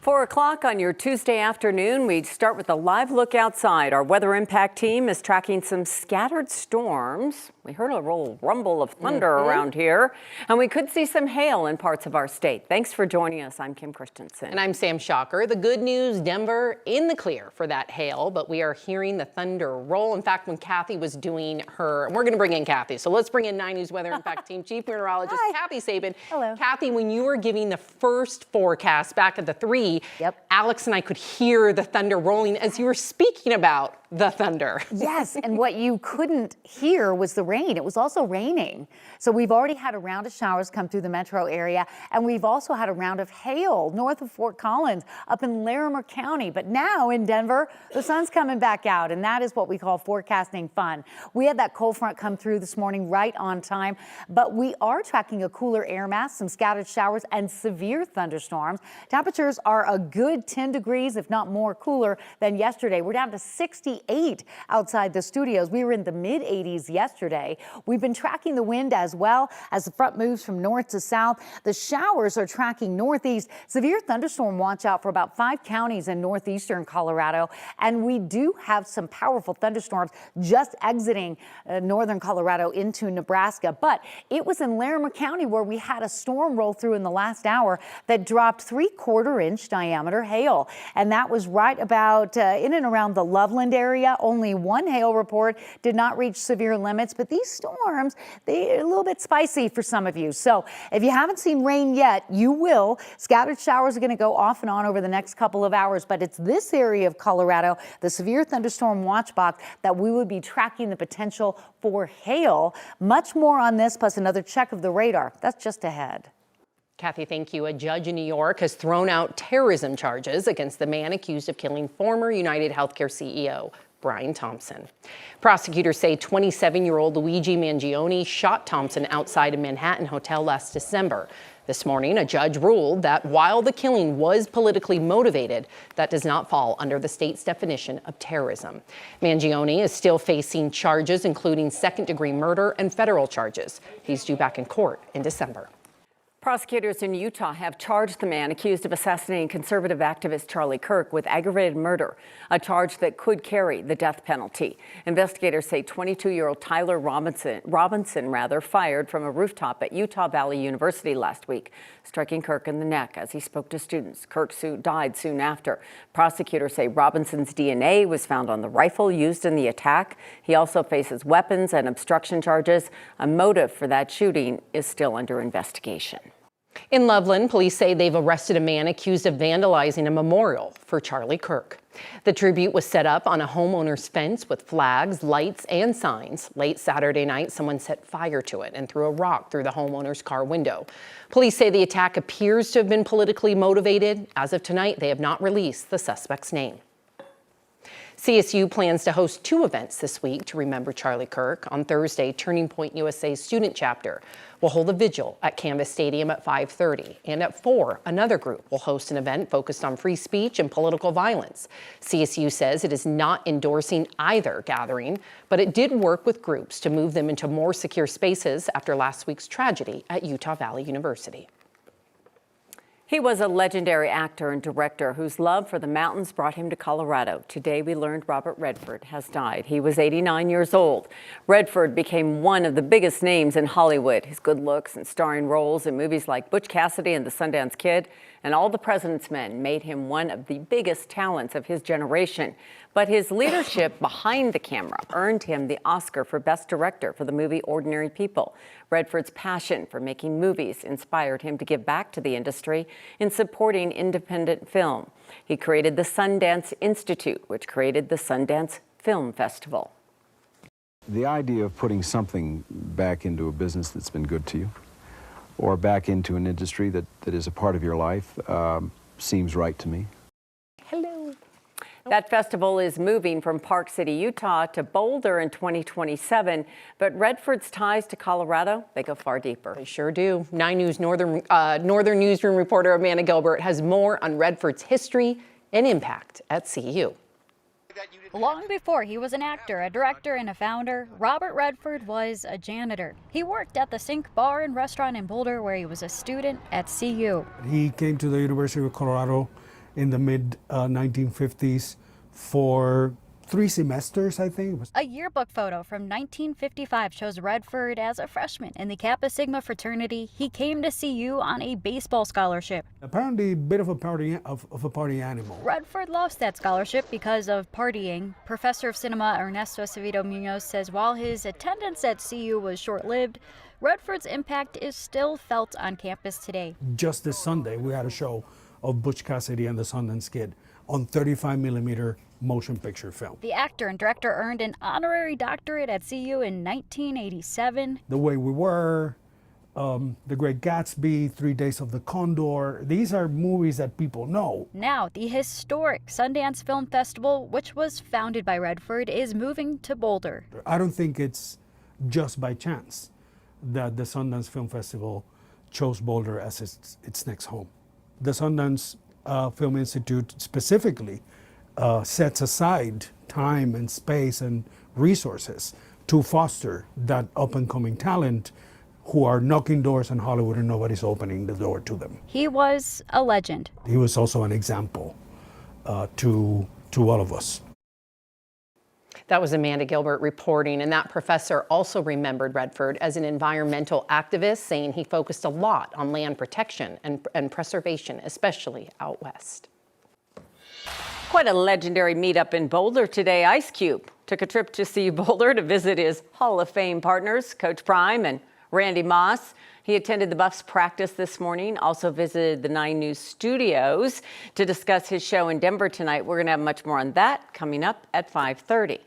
4 o'clock on your Tuesday afternoon, we start with a live look outside. Our weather impact team is tracking some scattered storms. We heard a rumble of thunder around here, and we could see some hail in parts of our state. Thanks for joining us. I'm Kim Christensen. And I'm Sam Shocker. The good news, Denver in the clear for that hail, but we are hearing the thunder roll. In fact, when Kathy was doing her, we're going to bring in Kathy. So let's bring in 9 News Weather Impact Team Chief Meteorologist Kathy Sabin. Hello. Kathy, when you were giving the first forecast back at the 3, Alex and I could hear the thunder rolling as you were speaking about the thunder. Yes, and what you couldn't hear was the rain. It was also raining. So we've already had a round of showers come through the metro area, and we've also had a round of hail north of Fort Collins up in Larimer County. But now in Denver, the sun's coming back out, and that is what we call forecasting fun. We had that cold front come through this morning right on time, but we are tracking a cooler air mass, some scattered showers, and severe thunderstorms. Temperatures are a good 10 degrees, if not more, cooler than yesterday. We're down to 68 outside the studios. We were in the mid-80s yesterday. We've been tracking the wind as well as the front moves from north to south. The showers are tracking northeast. Severe thunderstorm watch out for about 5 counties in northeastern Colorado. And we do have some powerful thunderstorms just exiting northern Colorado into Nebraska. But it was in Larimer County where we had a storm roll through in the last hour that dropped 3/4 inch diameter hail. And that was right about in and around the Loveland area. Only one hail report, did not reach severe limits, but these storms, they're a little bit spicy for some of you. So if you haven't seen rain yet, you will. Scattered showers are going to go off and on over the next couple of hours, but it's this area of Colorado, the severe thunderstorm watch box, that we would be tracking the potential for hail. Much more on this, plus another check of the radar. That's just ahead. Kathy, thank you. A judge in New York has thrown out terrorism charges against the man accused of killing former United Healthcare CEO Brian Thompson. Prosecutors say 27-year-old Luigi Mangione shot Thompson outside a Manhattan hotel last December. This morning, a judge ruled that while the killing was politically motivated, that does not fall under the state's definition of terrorism. Mangione is still facing charges, including second-degree murder and federal charges. He's due back in court in December. Prosecutors in Utah have charged the man accused of assassinating conservative activist Charlie Kirk with aggravated murder, a charge that could carry the death penalty. Investigators say 22-year-old Tyler Robinson fired from a rooftop at Utah Valley University last week, striking Kirk in the neck as he spoke to students. Kirk died soon after. Prosecutors say Robinson's DNA was found on the rifle used in the attack. He also faces weapons and obstruction charges. A motive for that shooting is still under investigation. In Loveland, police say they've arrested a man accused of vandalizing a memorial for Charlie Kirk. The tribute was set up on a homeowner's fence with flags, lights, and signs. Late Saturday night, someone set fire to it and threw a rock through the homeowner's car window. Police say the attack appears to have been politically motivated. As of tonight, they have not released the suspect's name. CSU plans to host 2 events this week to remember Charlie Kirk. On Thursday, Turning Point USA's student chapter will hold a vigil at Canvas Stadium at 5:30. And at 4, another group will host an event focused on free speech and political violence. CSU says it is not endorsing either gathering, but it did work with groups to move them into more secure spaces after last week's tragedy at Utah Valley University. He was a legendary actor and director whose love for the mountains brought him to Colorado. Today, we learned Robert Redford has died. He was 89 years old. Redford became one of the biggest names in Hollywood. His good looks and starring roles in movies like Butch Cassidy and the Sundance Kid and All the President's Men made him one of the biggest talents of his generation. But his leadership behind the camera earned him the Oscar for Best Director for the movie Ordinary People. Redford's passion for making movies inspired him to give back to the industry in supporting independent film. He created the Sundance Institute, which created the Sundance Film Festival. The idea of putting something back into a business that's been good to you, or back into an industry that is a part of your life, seems right to me. Hello. That festival is moving from Park City, Utah to Boulder in 2027, but Redford's ties to Colorado, they go far deeper. They sure do. 9 News Northern Newsroom reporter Amanda Gilbert has more on Redford's history and impact at CU. Long before he was an actor, a director, and a founder, Robert Redford was a janitor. He worked at the Sink Bar and Restaurant in Boulder, where he was a student at CU. He came to the University of Colorado in the mid 1950s for 3 semesters, I think. A yearbook photo from 1955 shows Redford as a freshman in the Kappa Sigma fraternity. He came to CU on a baseball scholarship. Apparently a bit of a party animal. Redford lost that scholarship because of partying. Professor of cinema Ernesto Acevedo Munoz says while his attendance at CU was short-lived, Redford's impact is still felt on campus today. Just this Sunday, we had a show of Butch Cassidy and the Sundance Kid on 35mm motion picture film. The actor and director earned an honorary doctorate at CU in 1987. The Way We Were, The Great Gatsby, 3 Days of the Condor, these are movies that people know. Now, the historic Sundance Film Festival, which was founded by Redford, is moving to Boulder. I don't think it's just by chance that the Sundance Film Festival chose Boulder as its next home. The Sundance Film Institute specifically sets aside time and space and resources to foster that up-and-coming talent who are knocking doors in Hollywood and nobody's opening the door to them. He was a legend. He was also an example to all of us. That was Amanda Gilbert reporting, and that professor also remembered Redford as an environmental activist, saying he focused a lot on land protection and preservation, especially out west. Quite a legendary meetup in Boulder today. Ice Cube took a trip to CU Boulder to visit his Hall of Fame partners, Coach Prime and Randy Moss. He attended the Buffs practice this morning, also visited the 9 News studios to discuss his show in Denver tonight. We're going to have much more on that coming up at 5:30.